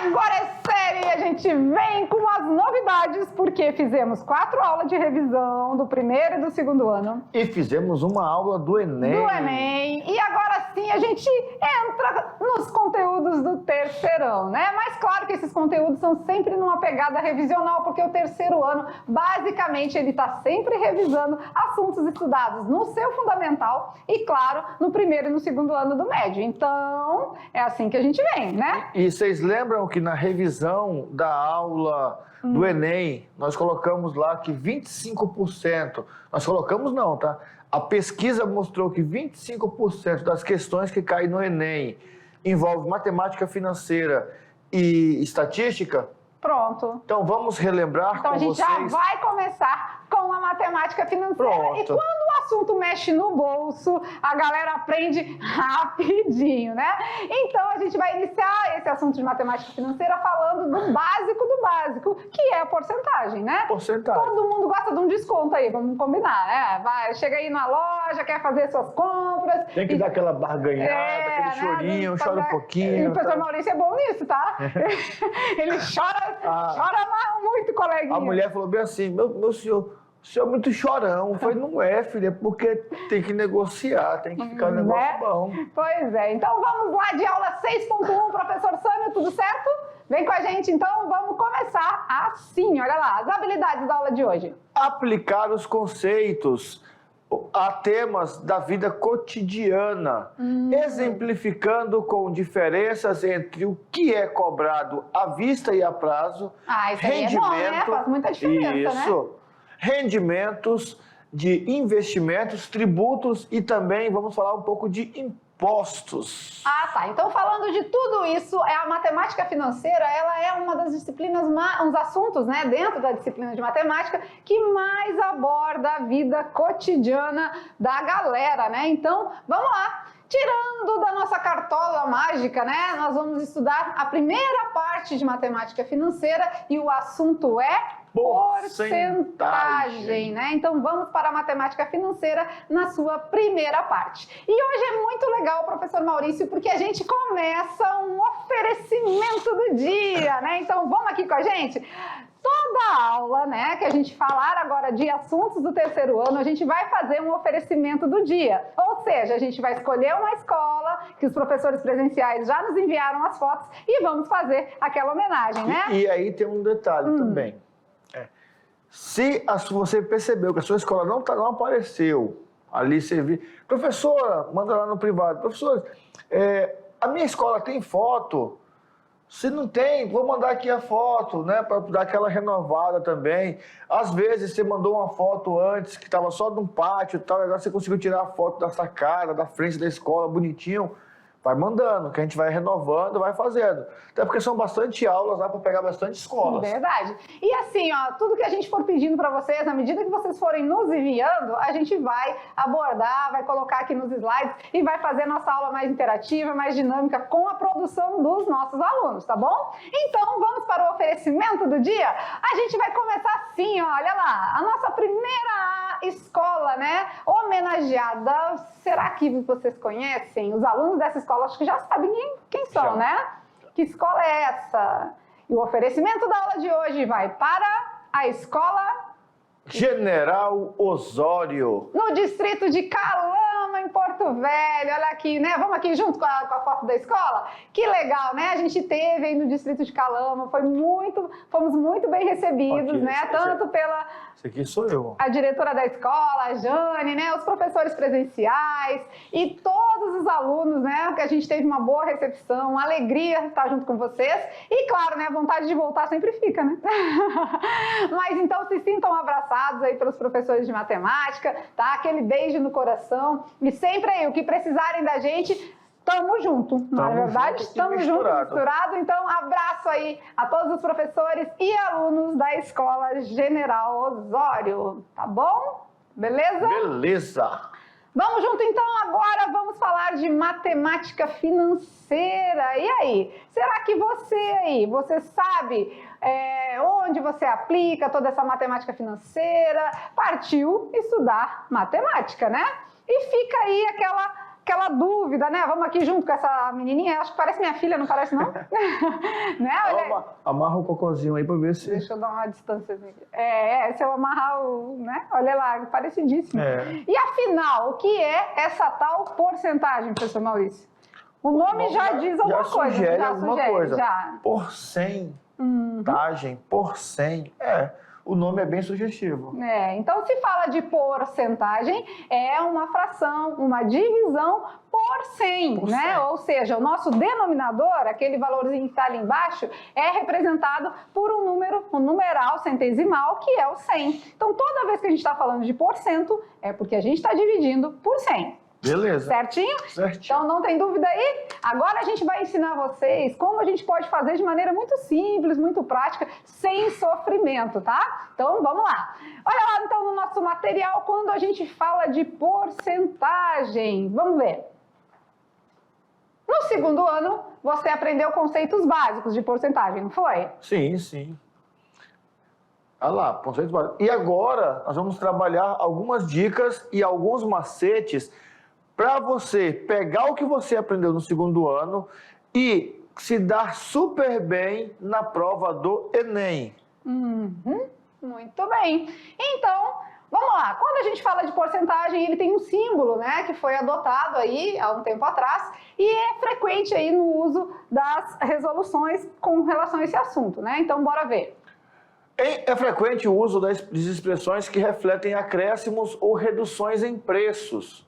Agora é sério, a gente vem com as novidades, porque fizemos 4 aulas de revisão do primeiro e do segundo ano. E fizemos uma aula do Enem. Do Enem. E agora sim a gente entra nos conteúdos do terceirão, né? Mas claro que esses conteúdos são sempre numa pegada revisional, porque o terceiro ano, basicamente, ele está sempre revisando assuntos estudados no seu fundamental e, claro, no primeiro e no segundo ano do médio. Então, é assim que a gente vem, né? E vocês lembram que na revisão da aula do Enem, nós colocamos lá que 25%, nós colocamos não, tá? A pesquisa mostrou que 25% das questões que caem no Enem envolve matemática financeira e estatística? Pronto. Então vamos relembrar então, com vocês. Então a gente já vai começar com a matemática financeira. Pronto. E quando o assunto mexe no bolso, a galera aprende rapidinho, né? Então a gente vai iniciar esse assunto de matemática financeira falando do básico, que é a porcentagem, né? Porcentagem. Todo mundo gosta de um desconto aí, vamos combinar, né? Vai, chega aí na loja, quer fazer suas compras. Tem que dar aquela barganhada, aquele chorinho, chora um pouquinho. E o professor Maurício é bom nisso, tá? Ele chora muito, coleguinha. A mulher falou bem assim, meu senhor, o senhor é muito chorão. Eu falei, não é, filha, porque tem que negociar, tem que ficar um negócio bom. Pois é, então vamos lá de aula 6.1, professor Sâmio, tudo certo? Vem com a gente, então vamos começar assim, olha lá, as habilidades da aula de hoje. Aplicar os conceitos a temas da vida cotidiana, exemplificando com diferenças entre o que é cobrado à vista e a prazo, isso aí é bom, né? Faz muita diferença, né? Rendimentos de investimentos, tributos e também vamos falar um pouco de impostos. Tá. Então, falando de tudo isso, a matemática financeira, ela é uma das disciplinas, uns assuntos, né, dentro da disciplina de matemática, que mais aborda a vida cotidiana da galera, né? Então, vamos lá. Tirando da nossa cartola mágica, né, nós vamos estudar a primeira parte de matemática financeira e o assunto é porcentagem, né? Então vamos para a matemática financeira na sua primeira parte. E hoje é muito legal, professor Maurício, porque a gente começa um oferecimento do dia, né? Então vamos aqui com a gente? Toda aula, né, que a gente falar agora de assuntos do terceiro ano, a gente vai fazer um oferecimento do dia. Ou seja, a gente vai escolher uma escola, que os professores presenciais já nos enviaram as fotos, e vamos fazer aquela homenagem, né? E aí tem um detalhe também. Se você percebeu que a sua escola não apareceu, ali você viu, professora, manda lá no privado, professor, a minha escola tem foto? Se não tem, vou mandar aqui a foto, né, para dar aquela renovada também. Às vezes você mandou uma foto antes que estava só num pátio e tal, e agora você conseguiu tirar a foto da sacada, da frente da escola, bonitinho. Vai mandando, que a gente vai renovando, vai fazendo. Até porque são bastante aulas lá para pegar bastante escolas. Verdade. E assim, ó, tudo que a gente for pedindo para vocês, na medida que vocês forem nos enviando, a gente vai abordar, vai colocar aqui nos slides e vai fazer nossa aula mais interativa, mais dinâmica com a produção dos nossos alunos, tá bom? Então, vamos para o oferecimento do dia? A gente vai começar assim, ó, olha lá, a nossa primeira escola, né, homenageada. Será que vocês conhecem os alunos dessa escola? Acho que já sabem quem são, Já. né? Que escola é essa? E o oferecimento da aula de hoje vai para a escola General Osório. no distrito de Calama, em Porto Velho. Olha aqui, né? Vamos aqui junto com a foto da escola? Que legal, né? A gente teve aí no distrito de Calama, fomos muito bem recebidos, Aqui, né? Tanto pela Esse aqui sou eu. a diretora da escola, a Jane, né? Os professores presenciais e todos os alunos, né? Que a gente teve uma boa recepção, uma alegria estar junto com vocês. E claro, né? A vontade de voltar sempre fica, né? Mas então se sintam abraçados aí pelos professores de matemática, tá? Aquele beijo no coração. E sempre aí, o que precisarem da gente, tamo junto, não é verdade? Estamos juntos, misturado. Então, abraço aí a todos os professores e alunos da Escola General Osório, tá bom? Beleza? Beleza. Vamos junto então, agora vamos falar de matemática financeira. E aí, será que você sabe onde você aplica toda essa matemática financeira? Partiu estudar matemática, né? E fica aí aquela aquela dúvida, né? Vamos aqui junto com essa menininha, acho que parece minha filha, não parece não? Né? Olha, amarra o cocôzinho aí para ver se... Deixa eu dar uma distância aqui. Se eu amarrar o... né? Olha lá, parecidíssimo. E afinal, o que é essa tal porcentagem, professor Maurício? O nome já diz alguma coisa. Sugere alguma coisa. Já. Porcentagem, por 100. O nome é bem sugestivo. Então, se fala de porcentagem, é uma fração, uma divisão por 100, né? Ou seja, o nosso denominador, aquele valorzinho que está ali embaixo, é representado por um número, um numeral centesimal, que é o 100. Então, toda vez que a gente está falando de porcento, é porque a gente está dividindo por 100. Beleza. Certinho? Certinho. Então não tem dúvida aí? Agora a gente vai ensinar vocês como a gente pode fazer de maneira muito simples, muito prática, sem sofrimento, tá? Então vamos lá. Olha lá então no nosso material quando a gente fala de porcentagem. Vamos ver. No segundo ano, você aprendeu conceitos básicos de porcentagem, não foi? Sim, sim. Olha lá, conceitos básicos. E agora nós vamos trabalhar algumas dicas e alguns macetes para você pegar o que você aprendeu no segundo ano e se dar super bem na prova do Enem. Muito bem. Então, vamos lá. Quando a gente fala de porcentagem, ele tem um símbolo, né, que foi adotado aí há um tempo atrás e é frequente aí no uso das resoluções com relação a esse assunto, né? Então, bora ver. É frequente o uso das expressões que refletem acréscimos ou reduções em preços.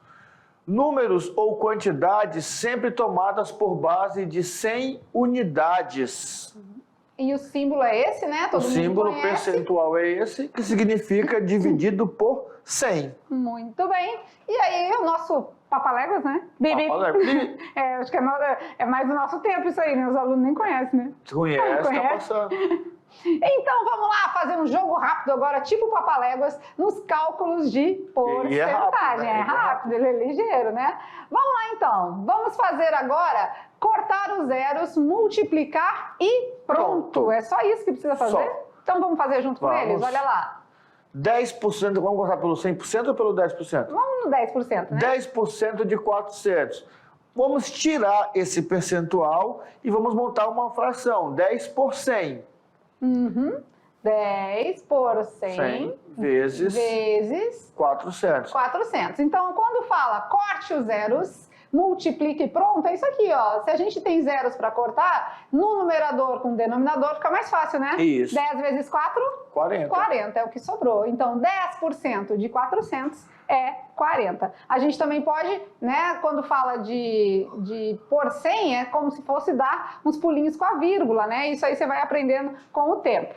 Números ou quantidades sempre tomadas por base de 100 unidades. E o símbolo é esse, né? O símbolo percentual é esse, que significa dividido por 100. Muito bem. E aí, o nosso Papaléguas, né? Papaléguas. Acho que é mais do nosso tempo isso aí, né? Os alunos nem conhecem, né? Conhece, tá passando. Então, vamos lá fazer um jogo rápido agora, tipo Papaléguas, nos cálculos de porcentagem. É rápido, ele é ligeiro, né? Vamos lá, então. Vamos fazer agora, cortar os zeros, multiplicar e pronto. É só isso que precisa fazer? Então, vamos fazer junto com eles? Olha lá. 10%, vamos cortar pelo 100% ou pelo 10%? Vamos no 10%, né? 10% de 400. Vamos tirar esse percentual e vamos montar uma fração, 10 por 100. 10 por 100 vezes 400. 400. Então, quando fala corte os zeros, multiplique e pronto, é isso aqui, ó. Se a gente tem zeros para cortar, no numerador com denominador fica mais fácil, né? Isso. 10 vezes 4? 40. 40 é o que sobrou. Então, 10% de 400 é 40. A gente também pode, né, quando fala de por 100, é como se fosse dar uns pulinhos com a vírgula, né? Isso aí você vai aprendendo com o tempo.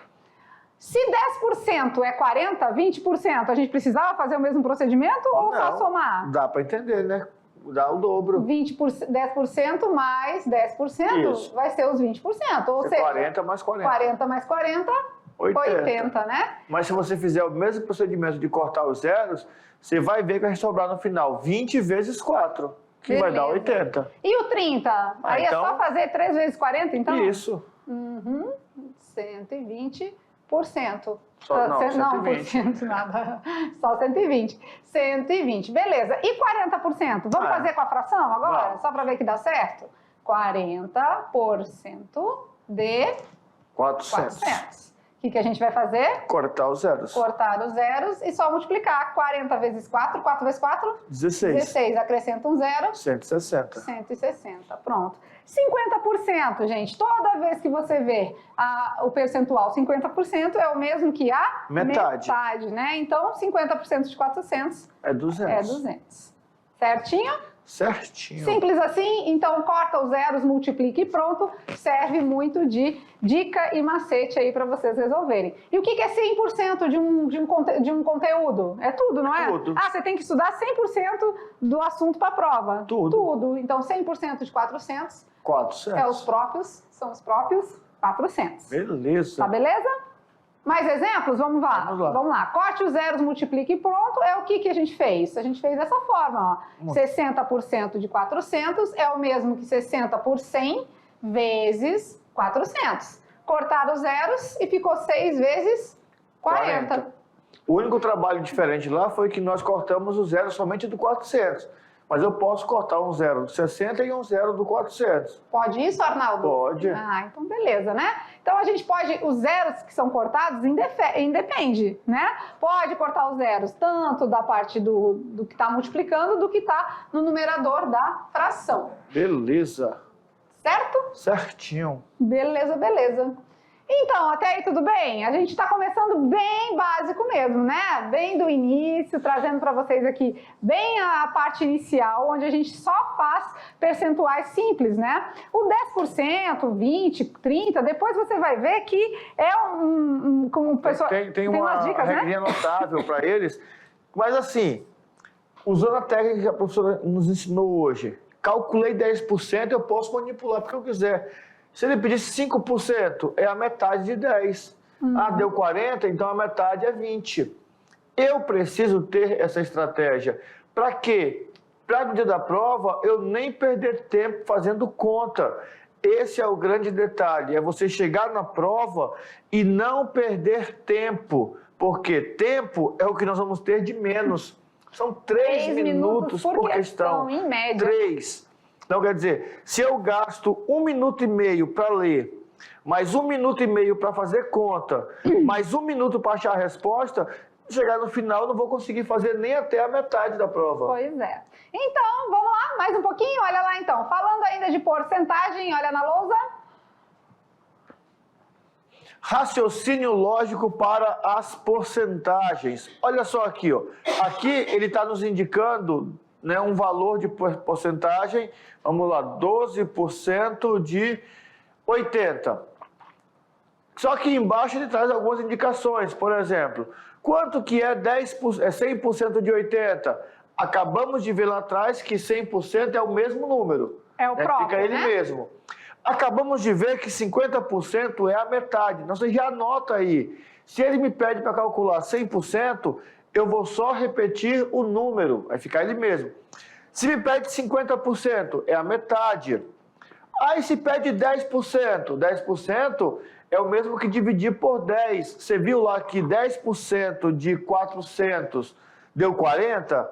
Se 10% é 40, 20%, a gente precisava fazer o mesmo procedimento ou só somar? Dá para entender, né? Dá o dobro. 10% mais 10% Isso. vai ser os 20%. Ou seja, 40 mais 40. 40 mais 40, 80, né? Mas se você fizer o mesmo procedimento de cortar os zeros, você vai ver que vai sobrar no final 20 vezes 4, que vai dar 80. E o 30? Aí então, é só fazer 3 vezes 40, então? Isso. 120%. Não, 120. Nada. Só 120. 120, beleza. E 40%? Vamos fazer com a fração agora? Vamos. Só para ver que dá certo? 40% de 400. O que a gente vai fazer? Cortar os zeros. Cortar os zeros e só multiplicar. 40 vezes 4, 4 vezes 4? 16. 16, acrescenta um zero. 160. 160, pronto. 50%, gente. Toda vez que você vê o percentual 50% é o mesmo que a metade, né? Então, 50% de 400 é 200. É 200. Certinho? Certinho. Simples assim, então corta os zeros, multiplica e pronto. Serve muito de dica e macete aí para vocês resolverem. E o que é 100% de um conteúdo? É tudo, não é? Tudo. Você tem que estudar 100% do assunto para a prova. Tudo. Então 100% de 400 400. São os próprios 400. Beleza. Tá beleza? Mais exemplos? Vamos lá. Corte os zeros, multiplique e pronto. É o que a gente fez? A gente fez dessa forma, ó. 60% de 400 é o mesmo que 60 por 100 vezes 400. Cortaram os zeros e ficou 6 vezes 40. O único trabalho diferente lá foi que nós cortamos o zero somente do 400. mas eu posso cortar um zero do 60 e um zero do 400. Pode isso, Arnaldo? Pode. Ah, então beleza, né? Então a gente pode, os zeros que são cortados, independe, né? Pode cortar os zeros tanto da parte do que está multiplicando, do que está no numerador da fração. Beleza. Certo? Certinho. Beleza, beleza. Então, até aí tudo bem? A gente está começando bem básico mesmo, né? Bem do início, trazendo para vocês aqui bem a parte inicial, onde a gente só faz percentuais simples, né? O 10%, 20%, 30%, depois você vai ver que é como pessoa... Tem uma dicas, regrinha notável para eles, mas assim, usando a técnica que a professora nos ensinou hoje, calculei 10%, eu posso manipular porque eu quiser. Se ele pedisse 5%, é a metade de 10. Ah, deu 40, então a metade é 20. Eu preciso ter essa estratégia. Para quê? Para no dia da prova, eu nem perder tempo fazendo conta. Esse é o grande detalhe, é você chegar na prova e não perder tempo. Porque tempo é o que nós vamos ter de menos. São 3 minutos por questão. Em média. 3. Então, quer dizer, se eu gasto 1 minuto e meio para ler, mais 1 minuto e meio para fazer conta, mais 1 minuto para achar a resposta, chegar no final eu não vou conseguir fazer nem até a metade da prova. Pois é. Então, vamos lá, mais um pouquinho, olha lá então. Falando ainda de porcentagem, olha na lousa. Raciocínio lógico para as porcentagens. Olha só aqui, ó. Aqui ele está nos indicando, né, um valor de porcentagem, vamos lá, 12% de 80. Só que embaixo ele traz algumas indicações, por exemplo, quanto que é 100% de 80? Acabamos de ver lá atrás que 100% é o mesmo número. É o próprio, fica ele né? mesmo. Acabamos de ver que 50% é a metade. Então você já anota aí. Se ele me pede para calcular 100%, eu vou só repetir o número, vai ficar ele mesmo. Se me pede 50%, é a metade. Aí se pede 10%, 10% é o mesmo que dividir por 10. Você viu lá que 10% de 400 deu 40?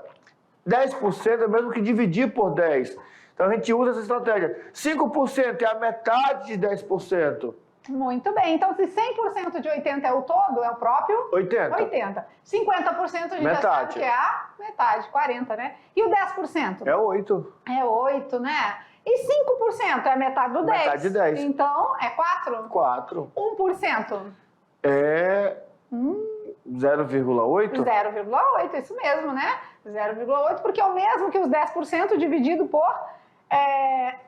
10% é o mesmo que dividir por 10. Então a gente usa essa estratégia. 5% é a metade de 10%. Muito bem. Então, se 100% de 80 é o todo, é o próprio? 80. 80. 50% a gente já sabe que é a metade, 40, né? E o 10%? É 8. É 8, né? E 5% é a metade do 10. Metade de 10. Então, é 4? 4. 1%? É 0,8? 0,8, isso mesmo, né? 0,8, porque é o mesmo que os 10% dividido por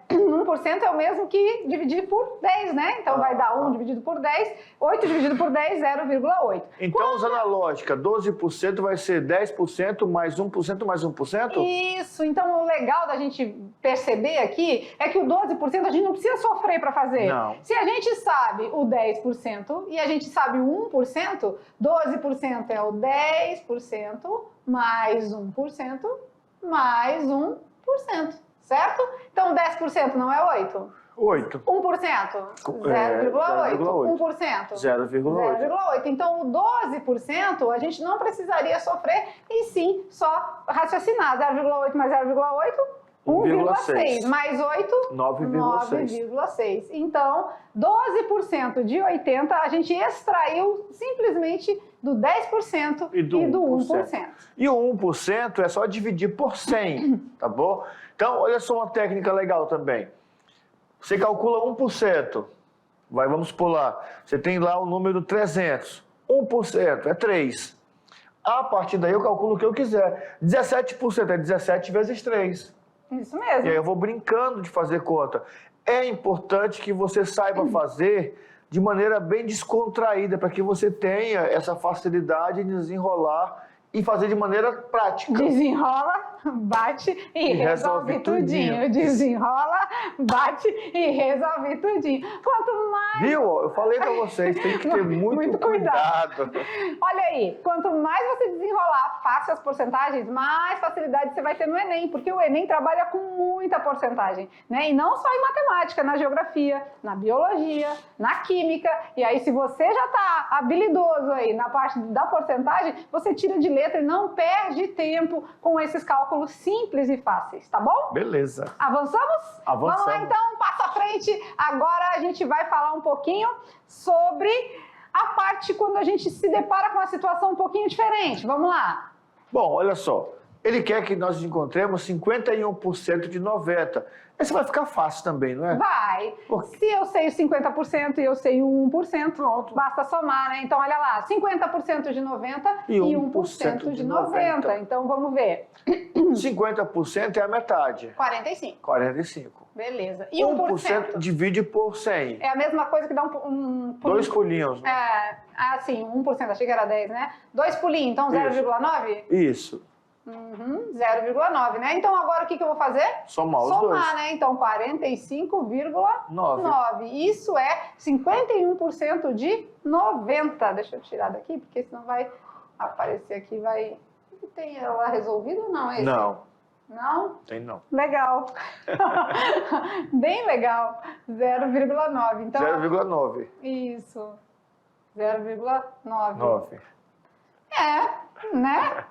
1% é o mesmo que dividir por 10, né? Então vai dar 1 dividido por 10, 8 dividido por 10, 0,8. Então, usando a lógica, 12% vai ser 10% mais 1% mais 1%? Isso, então o legal da gente perceber aqui é que o 12% a gente não precisa sofrer para fazer. Não. Se a gente sabe o 10% e a gente sabe o 1%, 12% é o 10% mais 1% mais 1%. Certo? Então, 10% não é 8? 8. 1%? 0,8. 1%? 0,8. 0,8. Então, o 12% a gente não precisaria sofrer e sim só raciocinar. 0,8 mais 0,8? 1,6. Mais 8? 9,6. Então, 12% de 80 a gente extraiu simplesmente do 10% e do 1%. E o 1% é só dividir por 100, tá bom? Então, olha só uma técnica legal também. Você calcula 1%, vamos pular. Você tem lá o número 300. 1% é 3. A partir daí eu calculo o que eu quiser. 17% é 17 vezes 3. Isso mesmo. E aí eu vou brincando de fazer conta. É importante que você saiba fazer de maneira bem descontraída, para que você tenha essa facilidade de desenrolar e fazer de maneira prática. Desenrola, bate e resolve tudinho. Desenrola, bate e resolve tudinho. Quanto mais... Viu? Eu falei para vocês, tem que ter muito cuidado. Olha aí, quanto mais você desenrolar fácil as porcentagens, mais facilidade você vai ter no Enem, porque o Enem trabalha com muita porcentagem, né? E não só em matemática, na geografia, na biologia, na química. E aí, se você já está habilidoso aí na parte da porcentagem, você tira de letra e não perde tempo com esses cálculos simples e fáceis, tá bom? Beleza. Avançamos? Avançamos. Vamos lá então, passa à frente. Agora a gente vai falar um pouquinho sobre a parte quando a gente se depara com uma situação um pouquinho diferente. Vamos lá. Bom, olha só. Ele quer que nós encontremos 51% de 90. Esse vai ficar fácil também, não é? Vai. Se eu sei o 50% e eu sei o 1%, pronto, basta somar, né? Então, olha lá, 50% de 90 e 1% de 90. Então, vamos ver. 50% é a metade. 45. 45. Beleza. E 1% divide por 100. É a mesma coisa que dá Dois pulinhos. Né? Sim, 1%, achei que era 10, né? 2 pulinhos, então 0,9? Isso. 0,9, né? Então, agora o que eu vou fazer? Somar os dois. Somar, né? Então, 45,9. Isso é 51% de 90. Deixa eu tirar daqui, porque senão vai aparecer aqui, vai... Tem ela resolvida ou não? Não. Não? Tem não. Legal. Bem legal. 0,9. Então, 0,9. Isso. 0,9. 9. Né?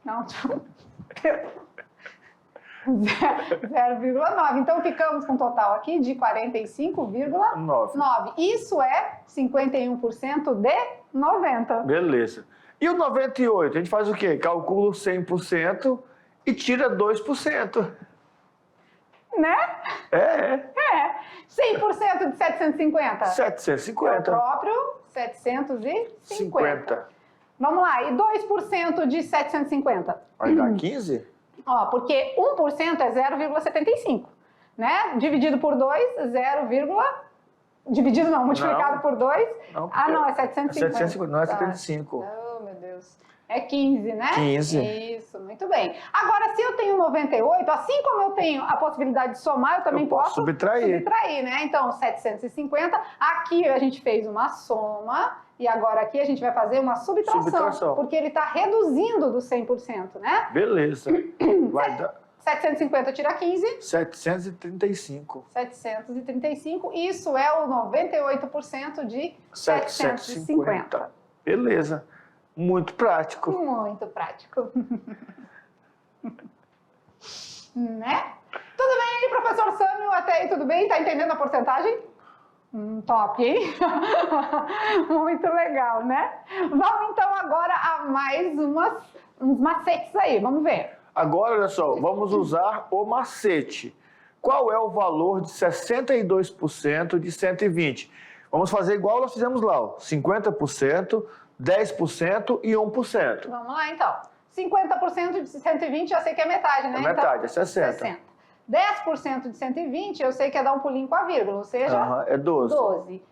Não, 0,9. Então, ficamos com um total aqui de 45,9. Isso é 51% de 90. Beleza. E o 98? A gente faz o quê? Calcula 100% e tira 2%. Né? É. 100% de 750. 750. É o próprio 750. 50. Vamos lá, e 2% de 750? Vai dar 15? Ó, porque 1% é 0,75, né? Dividido por 2, 0, dividido não, multiplicado por 2. Não, é 750. É 750, não é 75. Oh, meu Deus. É 15, né? 15. Isso, muito bem. Agora, se eu tenho 98, assim como eu tenho a possibilidade de somar, eu também posso subtrair, né? Então, 750, aqui a gente fez uma soma, e agora aqui a gente vai fazer uma subtração. Porque ele está reduzindo do 100%, né? Beleza. Vai dar... 750 tira 15. 735. 735, isso é o 98% de 750. Beleza. Muito prático. Muito prático. Né? Tudo bem, professor Sâmio? Até aí tudo bem? Tá entendendo a porcentagem? Top, hein? Muito legal, né? Vamos então agora a mais uns macetes aí, vamos ver. Agora, olha só, vamos usar o macete. Qual é o valor de 62% de 120? Vamos fazer igual nós fizemos lá, ó, 50%, 10% e 1%. Vamos lá, então. 50% de 120 eu sei que é metade, né? É metade, então, é 60. 10% de 120 eu sei que é dar um pulinho com a vírgula, ou seja... é 12.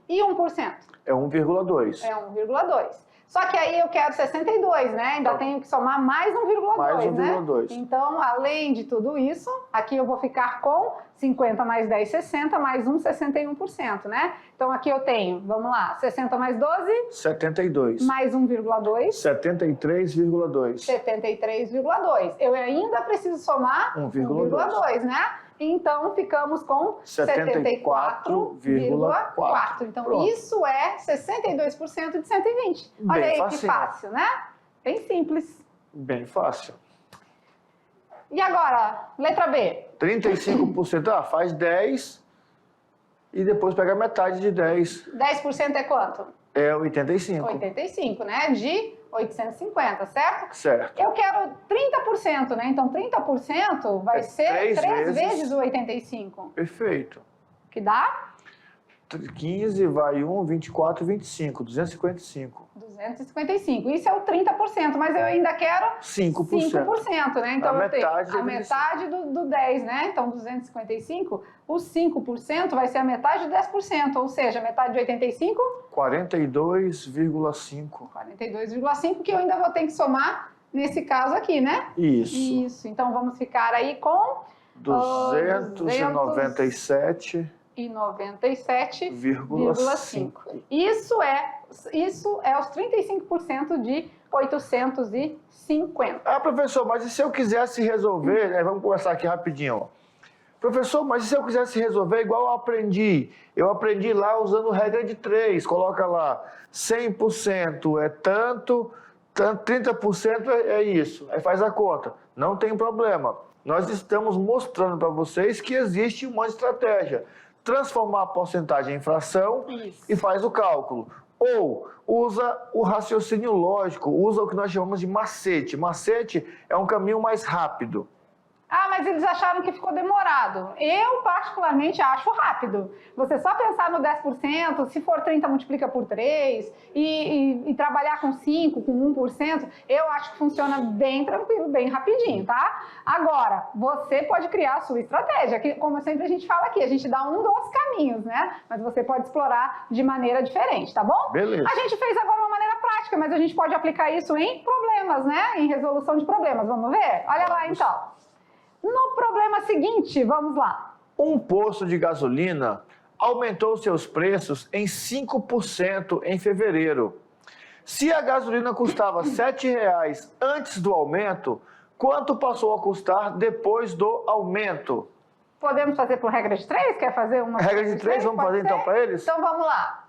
E 1%? É 1,2. É 1,2. Só que aí eu quero 62, né? Ainda tenho que somar mais 1,2, mais 1,2. né? Então, além de tudo isso, aqui eu vou ficar com 50 mais 10, 60, mais 1, 61%, né? Então, aqui eu tenho, vamos lá, 60 mais 12... 72. Mais 1,2... 73,2. 73,2. Eu ainda preciso somar 1,2, né? Então, ficamos com 74,4. Então, pronto. Isso é 62% de 120. Olha aí que fácil, né? Bem simples. Bem fácil. E agora, letra B? 35%, faz 10 e depois pega a metade de 10. 10% é quanto? É 85. 85, né? De 850, certo? Certo. Eu quero 30%, né? Então, 30% vai ser 3 vezes o 85. Perfeito. Que dá? 15 vai 1, 24, 25, 255. 255. Isso é o 30%, mas eu ainda quero 5%, né? Então eu tenho a metade do 10, né? Então 255, os 5% vai ser a metade de 10%, ou seja, metade de 85? 42,5. 42,5 que eu ainda vou ter que somar nesse caso aqui, né? Isso. Isso. Então vamos ficar aí com 297,5. Isso é os 35% de 850. Professor, mas e se eu quisesse resolver, vamos conversar aqui rapidinho. Professor, mas e se eu quisesse resolver igual eu aprendi? Eu aprendi lá usando regra de 3, coloca lá 100% é tanto, 30% é isso. Aí faz a conta. Não tem problema. Nós estamos mostrando para vocês que existe uma estratégia. Transformar a porcentagem em fração e faz o cálculo. Ou usa o raciocínio lógico, usa o que nós chamamos de macete. Macete é um caminho mais rápido. Ah, mas eles acharam que ficou demorado. Eu, particularmente, acho rápido. Você só pensar no 10%, se for 30, multiplica por 3, e trabalhar com 5, com 1%, eu acho que funciona bem tranquilo, bem rapidinho, tá? Agora, você pode criar a sua estratégia, que, como sempre a gente fala aqui, a gente dá um dos caminhos, né? Mas você pode explorar de maneira diferente, tá bom? Beleza. A gente fez agora uma maneira prática, mas a gente pode aplicar isso em problemas, né? Em resolução de problemas. Vamos ver? Olha lá, então. No problema seguinte, vamos lá. Um posto de gasolina aumentou seus preços em 5% em fevereiro. Se a gasolina custava R$ 7,00 antes do aumento, quanto passou a custar depois do aumento? Podemos fazer por regra de 3? Quer fazer uma? Regra de 3, vamos fazer então para eles? Então vamos lá.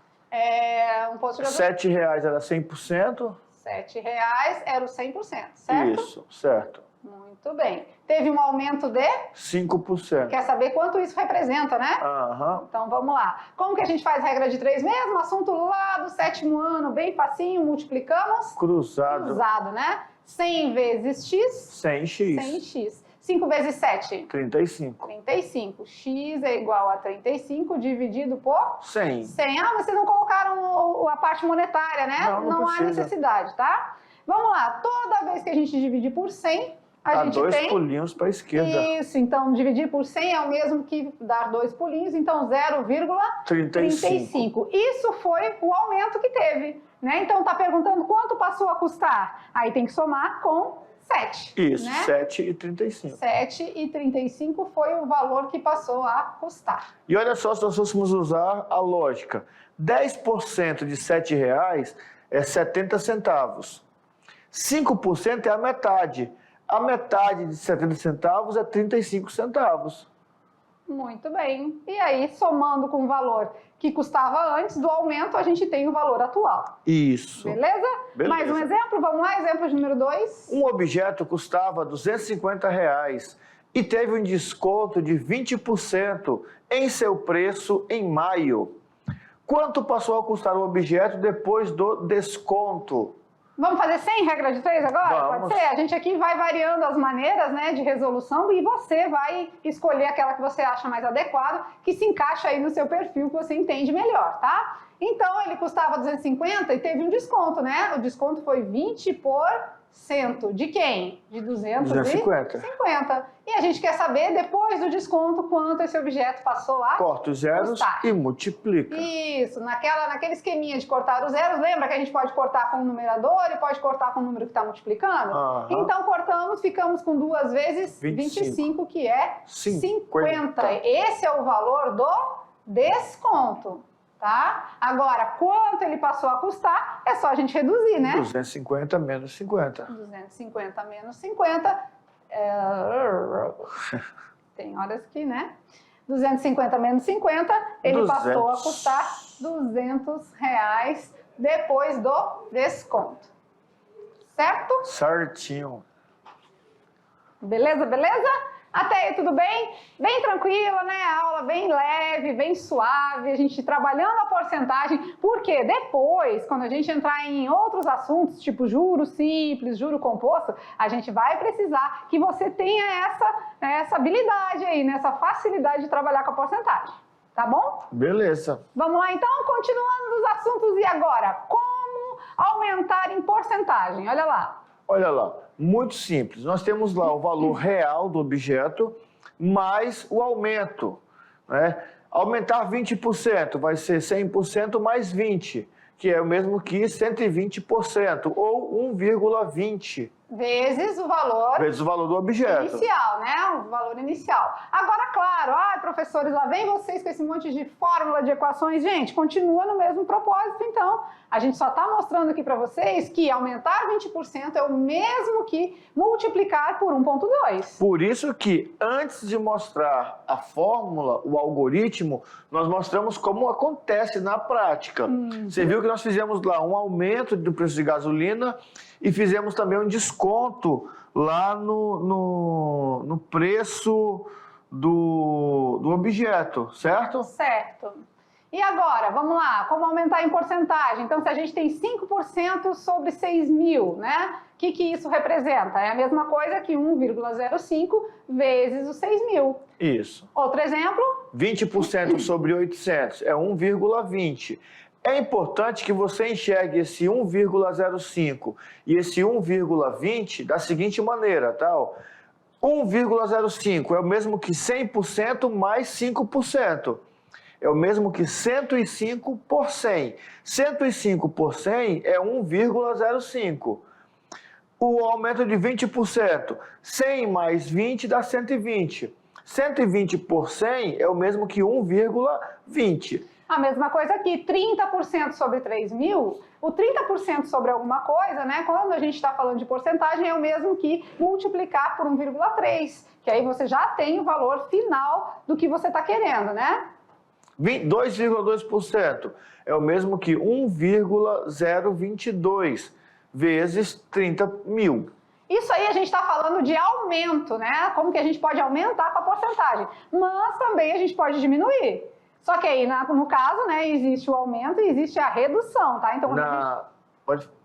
Um posto de gasolina. R$ 7,00 era 100%. R$ 7,00 era o 100%, certo? Isso, certo. Muito bem. Teve um aumento de? 5%. Quer saber quanto isso representa, né? Aham. Então vamos lá. Como que a gente faz regra de 3 mesmo? Assunto lá do 7º ano, bem facinho, multiplicamos? Cruzado. Cruzado, né? 100 vezes x? 100x. 100x. 5 vezes 7? 35. 35. X é igual a 35 dividido por? 100. 100. Ah, vocês não colocaram a parte monetária, né? Não há necessidade, tá? Vamos lá. Toda vez que a gente dividir por 100, a gente dois tem... pulinhos para a esquerda. Isso, então dividir por 100 é o mesmo que dar 2 pulinhos, então 0,35. Isso foi o aumento que teve, né? Então tá perguntando quanto passou a custar. Aí tem que somar com 7. Isso, né? 7,35. 7,35 foi o valor que passou a custar. E olha só, se nós fôssemos usar a lógica, 10% de R$ 7,00 é 70 centavos. 5% é a metade. A metade de 70 centavos é 35 centavos. Muito bem. E aí, somando com o valor que custava antes do aumento, a gente tem o valor atual. Isso. Beleza? Mais um exemplo? Vamos lá, exemplo número 2. Um objeto custava R$ 250 e teve um desconto de 20% em seu preço em maio. Quanto passou a custar o objeto depois do desconto? Vamos fazer sem regra de 3 agora? Vamos. Pode ser? A gente aqui vai variando as maneiras, né, de resolução e você vai escolher aquela que você acha mais adequada, que se encaixa aí no seu perfil, que você entende melhor, tá? Então, ele custava 250 e teve um desconto, né? O desconto foi 20%. De quem? De 250. E a gente quer saber, depois do desconto, quanto esse objeto passou a corta os zeros custar. E multiplica. Isso, naquele esqueminha de cortar os zeros, lembra que a gente pode cortar com o numerador e pode cortar com o número que está multiplicando? Então, cortamos, ficamos com 2 vezes 25, que é 50. Esse é o valor do desconto. Tá? Agora, quanto ele passou a custar, é só a gente reduzir, né? 250 menos 50. 250 menos 50. Tem horas que, né? 250 menos 50, ele passou a custar R$200 depois do desconto. Certo? Certinho. Beleza, beleza? Até aí, tudo bem? Bem tranquila, né? A aula bem leve, bem suave, a gente trabalhando a porcentagem, porque depois, quando a gente entrar em outros assuntos, tipo juro simples, juro composto, a gente vai precisar que você tenha essa habilidade aí, né? Essa facilidade de trabalhar com a porcentagem, tá bom? Beleza. Vamos lá, então? Continuando os assuntos, e agora? Como aumentar em porcentagem? Olha lá. Olha lá, muito simples. Nós temos lá o valor real do objeto mais o aumento, né? Aumentar 20% vai ser 100% mais 20, que é o mesmo que 120%, ou 1,20 vezes o valor do objeto. Inicial, né? O valor inicial. Agora, claro, professores, lá vem vocês com esse monte de fórmula de equações. Gente, continua no mesmo propósito, então. A gente só está mostrando aqui para vocês que aumentar 20% é o mesmo que multiplicar por 1,2. Por isso que, antes de mostrar a fórmula, o algoritmo, nós mostramos como acontece na prática. Você viu que nós fizemos lá um aumento do preço de gasolina e fizemos também um desconto lá no preço do objeto, certo? Certo. E agora, vamos lá, como aumentar em porcentagem? Então, se a gente tem 5% sobre 6.000, né? O que isso representa? É a mesma coisa que 1,05 vezes os 6.000. Isso. Outro exemplo? 20% sobre 800 é 1,20. É importante que você enxergue esse 1,05 e esse 1,20 da seguinte maneira, tá? 1,05 é o mesmo que 100% mais 5%. É o mesmo que 105 por 100. 105 por 100 é 1,05. O aumento de 20%, 100 mais 20 dá 120. 120 por 100 é o mesmo que 1,20. A mesma coisa aqui, 30% sobre 3.000, o 30% sobre alguma coisa, né? Quando a gente está falando de porcentagem, é o mesmo que multiplicar por 1,3, que aí você já tem o valor final do que você está querendo, né? 2,2% é o mesmo que 1,022 vezes 30.000. Isso aí a gente está falando de aumento, né? Como que a gente pode aumentar com a porcentagem, mas também a gente pode diminuir. Só que aí, no caso, né, existe o aumento e existe a redução, tá? Então,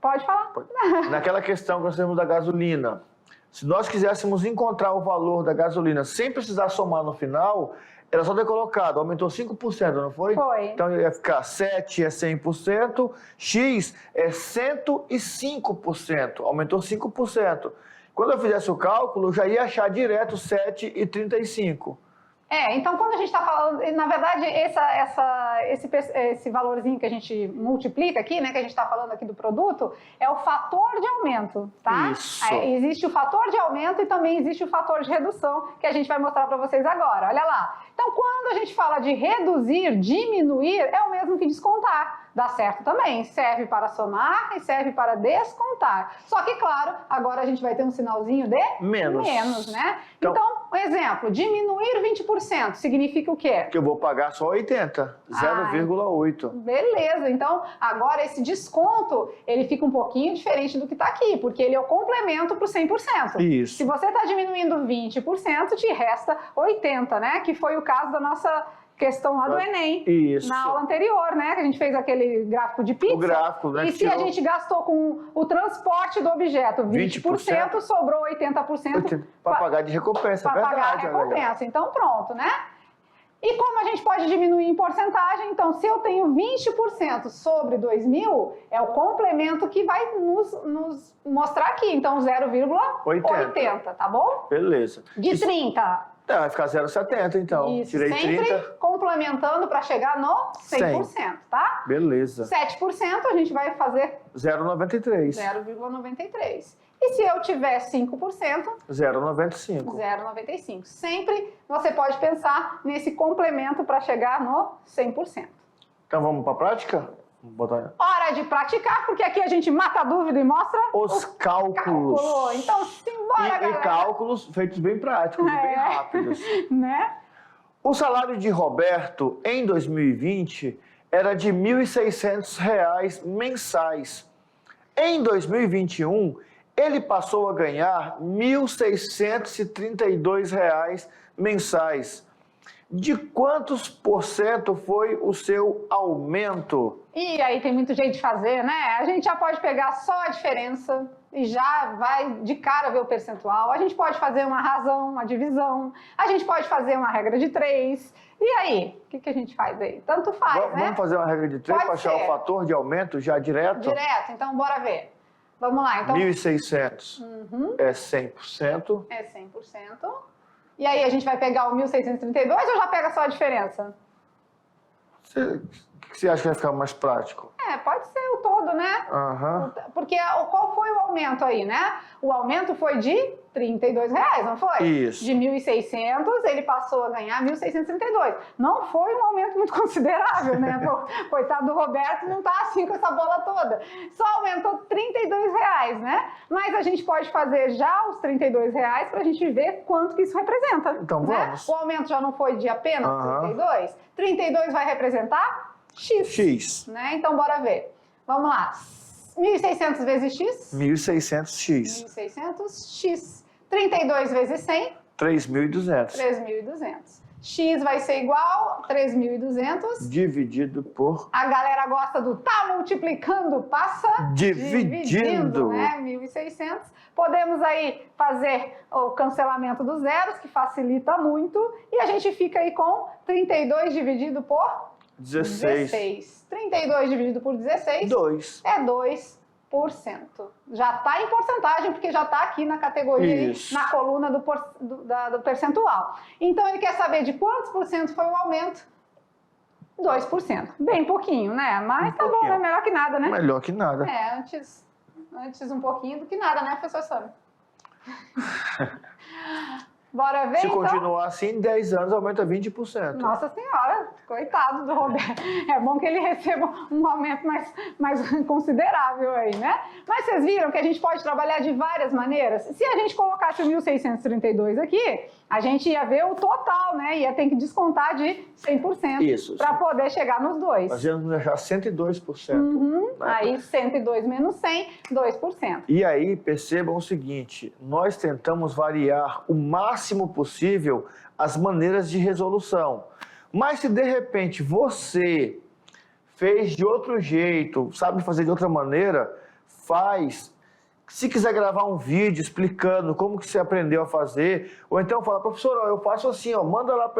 Pode falar. Pode. Naquela questão que nós temos da gasolina, se nós quiséssemos encontrar o valor da gasolina sem precisar somar no final, era só ter colocado, aumentou 5%, não foi? Foi. Então ia ficar 7 é 100%, X é 105%, aumentou 5%. Quando eu fizesse o cálculo, eu já ia achar direto 7,35%. Então quando a gente está falando, na verdade, esse valorzinho que a gente multiplica aqui, né, que a gente está falando aqui do produto, é o fator de aumento, tá? Isso. Existe o fator de aumento e também existe o fator de redução, que a gente vai mostrar para vocês agora. Olha lá. Então, quando a gente fala de reduzir, diminuir, é o mesmo que descontar. Dá certo também, serve para somar e serve para descontar. Só que, claro, agora a gente vai ter um sinalzinho de menos, né? Então, um exemplo, diminuir 20% significa o quê? Que eu vou pagar só 80, 0,8. Beleza, então agora esse desconto, ele fica um pouquinho diferente do que está aqui, porque ele é o complemento para o 100%. Isso. Se você está diminuindo 20%, te resta 80%, né? Que foi o caso da nossa questão lá do Enem, isso, na aula anterior, né? Que a gente fez aquele gráfico de pizza. O gráfico, né? E se a gente gastou com o transporte do objeto 20%, sobrou 80% para pagar de recompensa, para pagar a recompensa. Então, pronto, né? E como a gente pode diminuir em porcentagem? Então, se eu tenho 20% sobre 2.000, é o complemento que vai nos mostrar aqui. Então, 0,80, tá bom? Beleza. De 30... vai ficar 0,70, então. Isso, tirei sempre 30. Complementando para chegar no 100%, tá? Beleza. 7% a gente vai fazer 0,93. 0,93. E se eu tiver 5%? 0,95. 0,95. Sempre você pode pensar nesse complemento para chegar no 100%. Então vamos para a prática? Vamos botar... Hora de praticar, porque aqui a gente mata a dúvida e mostra os cálculos. Então, simbora, galera. E cálculos feitos bem práticos, bem rápidos. Né? O salário de Roberto, em 2020, era de R$ 1.600 mensais. Em 2021, ele passou a ganhar R$ 1.632 mensais. De quantos por cento foi o seu aumento? E aí tem muito jeito de fazer, né? A gente já pode pegar só a diferença e já vai de cara ver o percentual. A gente pode fazer uma razão, uma divisão. A gente pode fazer uma regra de 3. E aí? O que a gente faz aí? Tanto faz, né? Vamos fazer uma regra de 3 para achar o fator de aumento já direto? Direto, então bora ver. Vamos lá, então. 1.600 é 100%. É 100%. E aí a gente vai pegar o 1.632 ou já pega só a diferença? O que que você acha que vai ficar mais prático? Pode ser o todo, né? Porque qual foi o aumento aí, né? O aumento foi de R$32, não foi? Isso. De 1.600, ele passou a ganhar 1.632. Não foi um aumento muito considerável, né? Coitado do Roberto, não tá assim com essa bola toda. Só aumentou R$32, né? Mas a gente pode fazer já os R$32 para a gente ver quanto que isso representa. Então vamos. O aumento já não foi de apenas 32? 32 vai representar X. Né? Então, bora ver. Vamos lá. 1.600 vezes X? 1.600X. 1.600X. 32 vezes 100? 3.200. 3.200. X vai ser igual a 3.200. Dividido por... A galera gosta do tá multiplicando, passa dividindo, né? 1.600. Podemos aí fazer o cancelamento dos zeros, que facilita muito. E a gente fica aí com 32 dividido por 16. 32 dividido por 16 2. É 2%. Já está em porcentagem, porque já está aqui na categoria, na coluna do percentual. Então, ele quer saber de quantos por cento foi o aumento? 2%. Bem pouquinho, né? Mas tá bom, é melhor que nada, né? Melhor que nada. Antes um pouquinho do que nada, né, professor Sami? Bora ver, Se continuar assim, em 10 anos aumenta 20%. Nossa Senhora, coitado do Roberto. É bom que ele receba um aumento mais considerável aí, né? Mas vocês viram que a gente pode trabalhar de várias maneiras? Se a gente colocasse o 1.632 aqui, a gente ia ver o total, né? Ia ter que descontar de 100% para poder chegar nos dois. Nós íamos deixar 102%. Né? Aí 102 menos 100, 2%. E aí, percebam o seguinte, nós tentamos variar o máximo possível as maneiras de resolução. Mas se de repente você fez de outro jeito, sabe fazer de outra maneira, faz. Se quiser gravar um vídeo explicando como que você aprendeu a fazer, ou então fala, professor, ó, eu faço assim, ó, manda lá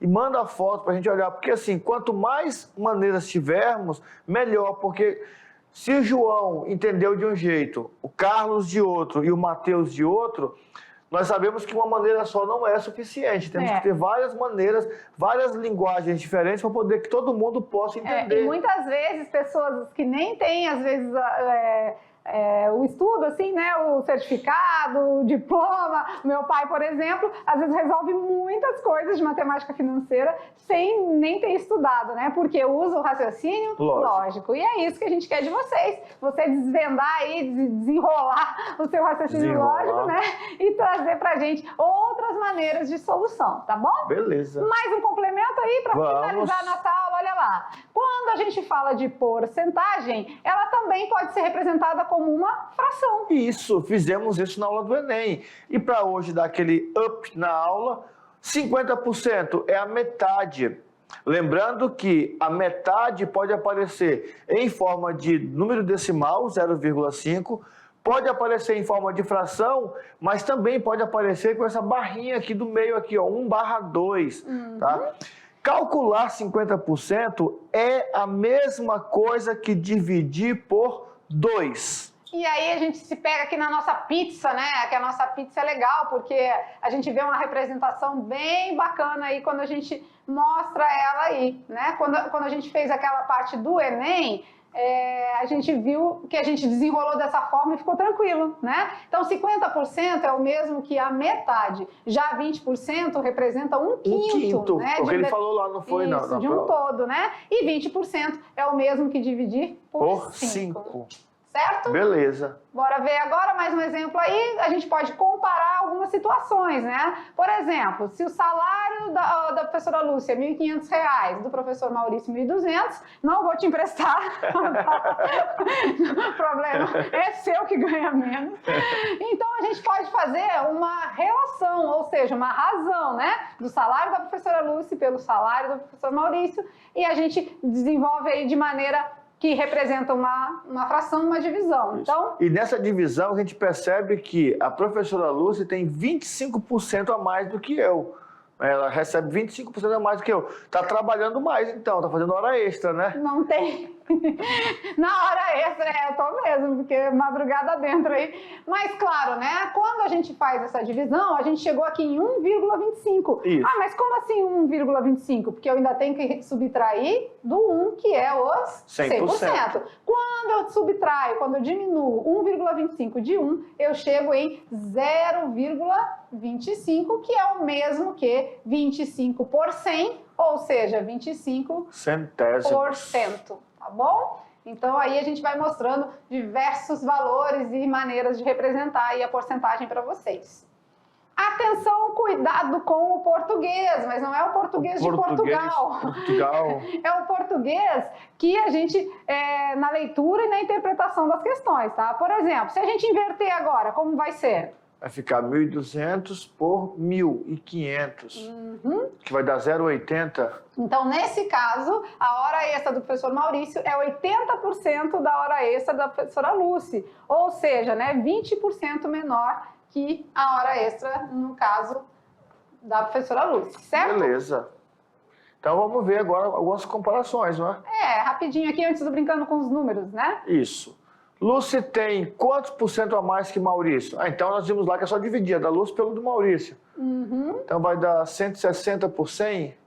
e manda a foto para a gente olhar, porque assim, quanto mais maneiras tivermos, melhor, porque se o João entendeu de um jeito, o Carlos de outro e o Matheus de outro, nós sabemos que uma maneira só não é suficiente. Temos que ter várias maneiras, várias linguagens diferentes para poder que todo mundo possa entender. E muitas vezes, pessoas que nem têm, às vezes, o estudo, assim, né? O certificado, o diploma. Meu pai, por exemplo, às vezes resolve muitas coisas de matemática financeira sem nem ter estudado, né? Porque usa o raciocínio lógico. E é isso que a gente quer de vocês. Você desvendar aí, desenrolar o seu raciocínio lógico, né? E trazer pra gente outras maneiras de solução, tá bom? Beleza. Mais um complemento aí para finalizar a nossa aula, olha lá. Quando a gente fala de porcentagem, ela também pode ser representada como uma fração. Isso, fizemos isso na aula do Enem. E para hoje dar aquele up na aula, 50% é a metade. Lembrando que a metade pode aparecer em forma de número decimal, 0,5, pode aparecer em forma de fração, mas também pode aparecer com essa barrinha aqui do meio, aqui, ó, 1/2, tá? Calcular 50% é a mesma coisa que dividir por 2. E aí a gente se pega aqui na nossa pizza, né? Que a nossa pizza é legal, porque a gente vê uma representação bem bacana aí quando a gente mostra ela aí, né? Quando a gente fez aquela parte do Enem, a gente viu que a gente desenrolou dessa forma e ficou tranquilo, né? Então, 50% é o mesmo que a metade. Já 20% representa um quinto, né? O que ele falou lá, não foi? Isso, não, de um todo, né? E 20% é o mesmo que dividir por 5. Certo? Beleza. Bora ver agora mais um exemplo aí. A gente pode comparar algumas situações, né? Por exemplo, se o salário da professora Lúcia é R$ 1.500, do professor Maurício R$ 1.200, não vou te emprestar. O problema é seu que ganha menos. Então, a gente pode fazer uma relação, ou seja, uma razão, né? Do salário da professora Lúcia pelo salário do professor Maurício, e a gente desenvolve aí de maneira que representa uma fração, uma divisão. Então, e nessa divisão a gente percebe que a professora Lúcia tem 25% a mais do que eu. Ela recebe 25% a mais do que eu. Está trabalhando mais, então, está fazendo hora extra, né? Não tem Na hora extra, eu tô mesmo, porque madrugada dentro aí. Mas claro, né? Quando a gente faz essa divisão, a gente chegou aqui em 1,25. Isso. Ah, mas como assim 1,25? Porque eu ainda tenho que subtrair do 1, que é os 100%. Quando eu subtraio, quando eu diminuo 1,25 de 1, eu chego em 0,25, que é o mesmo que 25 por 100, ou seja, 25 centésimos. Tá bom? Então aí a gente vai mostrando diversos valores e maneiras de representar aí a porcentagem para vocês. Atenção, cuidado com o português, mas não é o português de Portugal. É o português que a gente, na leitura e na interpretação das questões, tá? Por exemplo, se a gente inverter agora, como vai ser? Vai ficar 1.200 por 1.500, que vai dar 0,80. Então, nesse caso, a hora extra do professor Maurício é 80% da hora extra da professora Lucy, ou seja, né, 20% menor que a hora extra, no caso, da professora Lucy, certo? Beleza. Então, vamos ver agora algumas comparações, não é? Rapidinho aqui, antes do brincando com os números, né? Isso. Lucy tem quantos por cento a mais que Maurício? Então, nós vimos lá que é só dividir da Lucy pelo do Maurício. Então, vai dar 160 por 100.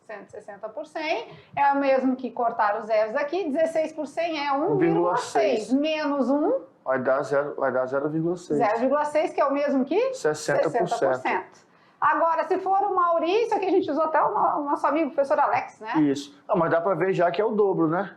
160 por 100 é o mesmo que cortar os zeros aqui. 16 por 100 é 1,6. Menos 1... Vai dar 0,6. 0,6, que é o mesmo que? 60%. Agora, se for o Maurício, aqui a gente usou até o nosso amigo, o professor Alex, né? Isso. Mas dá para ver já que é o dobro, né?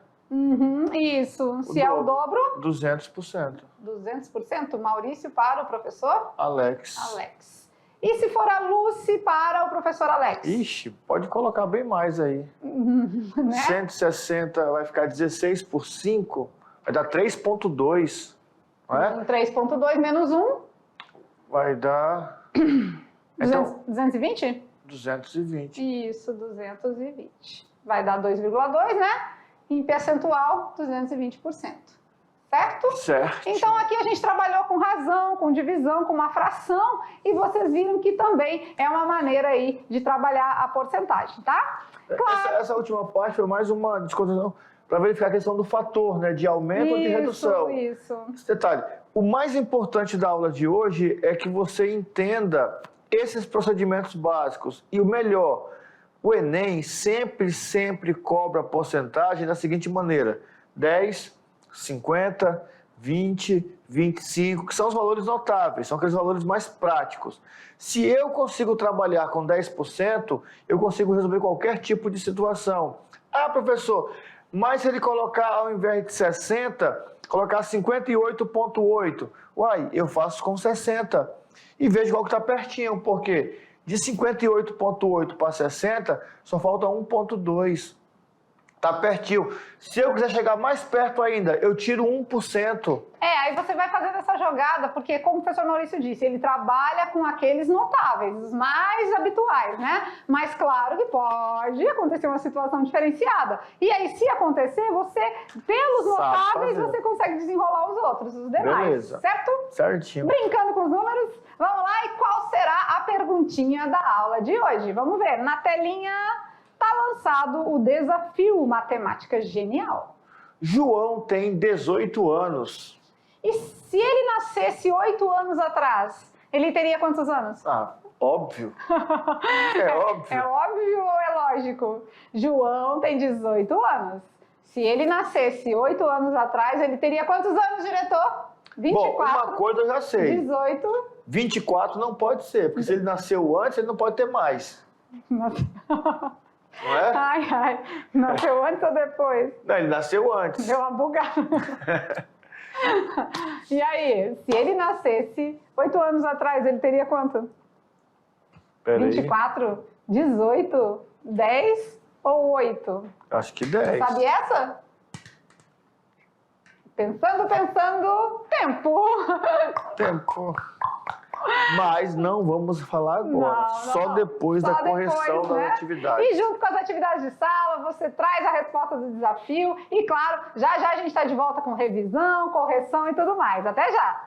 Isso. Se é o dobro? 200%. 200%, Maurício para o professor? Alex. E se for a Lucy para o professor Alex? Ixi, pode colocar bem mais aí. Né? 160 vai ficar 16 por 5, vai dar 3,2. Não é? 3,2 menos 1? Vai dar... 220? 220. Isso, 220. Vai dar 2,2, né? Em percentual, 220%. Certo? Certo. Então aqui a gente trabalhou com razão, com divisão, com uma fração, e vocês viram que também é uma maneira aí de trabalhar a porcentagem, tá? Claro. Essa última parte foi mais uma descontação para verificar a questão do fator, né? De aumento ou de redução. Isso. Esse detalhe. O mais importante da aula de hoje é que você entenda esses procedimentos básicos. E o melhor, o Enem sempre cobra a porcentagem da seguinte maneira: 10, 50, 20, 25, que são os valores notáveis, são aqueles valores mais práticos. Se eu consigo trabalhar com 10%, eu consigo resolver qualquer tipo de situação. Ah, professor, mas se ele colocar, ao invés de 60, colocar 58,8, uai, eu faço com 60 e vejo qual que está pertinho, porque de 58,8 para 60, só falta 1,2. Tá pertinho. Se eu quiser chegar mais perto ainda, eu tiro 1%. Aí você vai fazendo essa jogada, porque como o professor Maurício disse, ele trabalha com aqueles notáveis, os mais habituais, né? Mas claro que pode acontecer uma situação diferenciada. E aí, se acontecer, você, pelos notáveis, você consegue desenrolar os outros, os demais. Beleza. Certo? Certinho. Brincando com os números, vamos lá. E qual será a perguntinha da aula de hoje? Vamos ver. Na telinha... está lançado o desafio Matemática Genial. João tem 18 anos. E se ele nascesse 8 anos atrás, ele teria quantos anos? Óbvio. É óbvio. É óbvio ou é lógico? João tem 18 anos. Se ele nascesse 8 anos atrás, ele teria quantos anos, diretor? 24. Bom, uma coisa eu já sei. 18. 24 não pode ser, porque se ele nasceu antes, ele não pode ter mais. Não é? Ai. Nasceu antes ou depois? Não, ele nasceu antes. Deu uma bugada. E aí, se ele nascesse 8 anos atrás, ele teria quanto? Peraí. 24, 18, 10 ou 8? Acho que 10. Sabe essa? Pensando, tempo. Mas não vamos falar agora, só depois da correção das atividades. E junto com as atividades de sala, você traz a resposta do desafio e, claro, já a gente está de volta com revisão, correção e tudo mais. Até já!